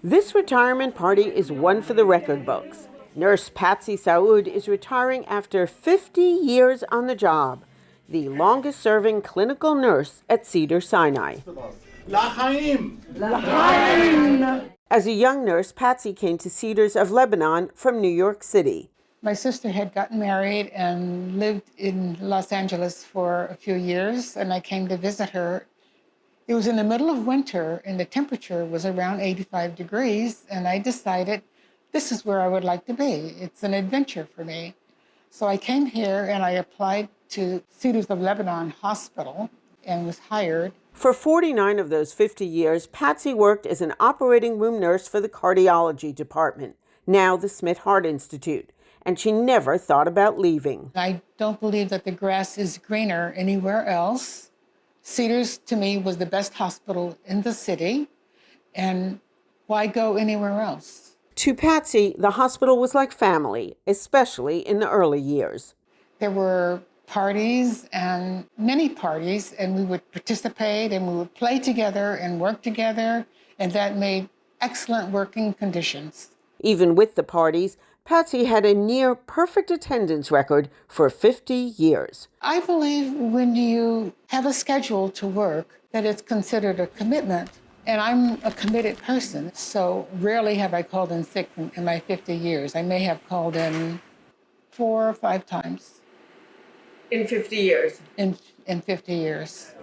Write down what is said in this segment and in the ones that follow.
This retirement party is one for the record books. Nurse Patsi Saoud is retiring after 50 years on the job, the longest-serving clinical nurse at Cedars-Sinai. As a young nurse, Patsi came to Cedars of Lebanon from New York City. My sister had gotten married and lived in Los Angeles for a few years, and I came to visit her. It was in the middle of winter, and the temperature was around 85 degrees, and I decided this is where I would like to be. It's an adventure for me. So I came here, and I applied to Cedars of Lebanon Hospital and was hired. For 49 of those 50 years, Patsi worked as an operating room nurse for the cardiology department, now the Smidt Heart Institute, and she never thought about leaving. I don't believe that the grass is greener anywhere else. Cedars, to me, was the best hospital in the city, and why go anywhere else? To Patsi, the hospital was like family, especially in the early years. There were parties and many parties, and we would participate and we would play together and work together, and that made excellent working conditions. Even with the parties, Patsi had a near-perfect attendance record for 50 years. I believe when you have a schedule to work, that it's considered a commitment. And I'm a committed person, so rarely have I called in sick in my 50 years. I may have called in 4 or 5 times. In 50 years? In 50 years.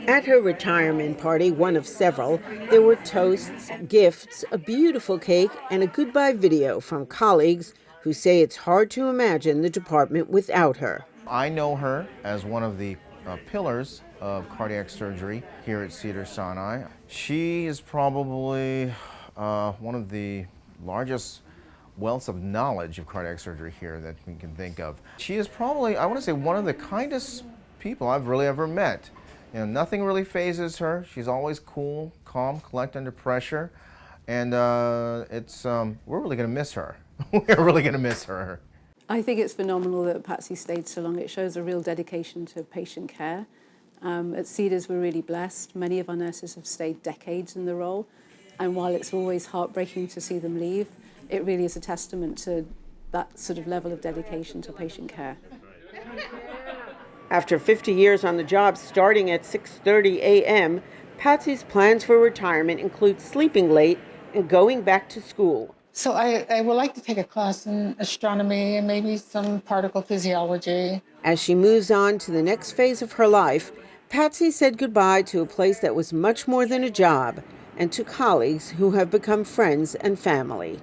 At her retirement party, one of several, there were toasts, gifts, a beautiful cake, and a goodbye video from colleagues who say it's hard to imagine the department without her. I know her as one of the pillars of cardiac surgery here at Cedars-Sinai. She is probably one of the largest wealths of knowledge of cardiac surgery here that we can think of. She is probably, I want to say, one of the kindest people I've really ever met. You know, nothing really phases her. She's always cool, calm, collected under pressure, and we're really going to miss her. We're really going to miss her. I think it's phenomenal that Patsi stayed so long. It shows a real dedication to patient care. At Cedars, we're really blessed. Many of our nurses have stayed decades in the role, and while it's always heartbreaking to see them leave, it really is a testament to that sort of level of dedication to patient care. After 50 years on the job, starting at 6:30 a.m., Patsi's plans for retirement include sleeping late and going back to school. So I would like to take a class in astronomy and maybe some particle physiology. As she moves on to the next phase of her life, Patsi said goodbye to a place that was much more than a job and to colleagues who have become friends and family.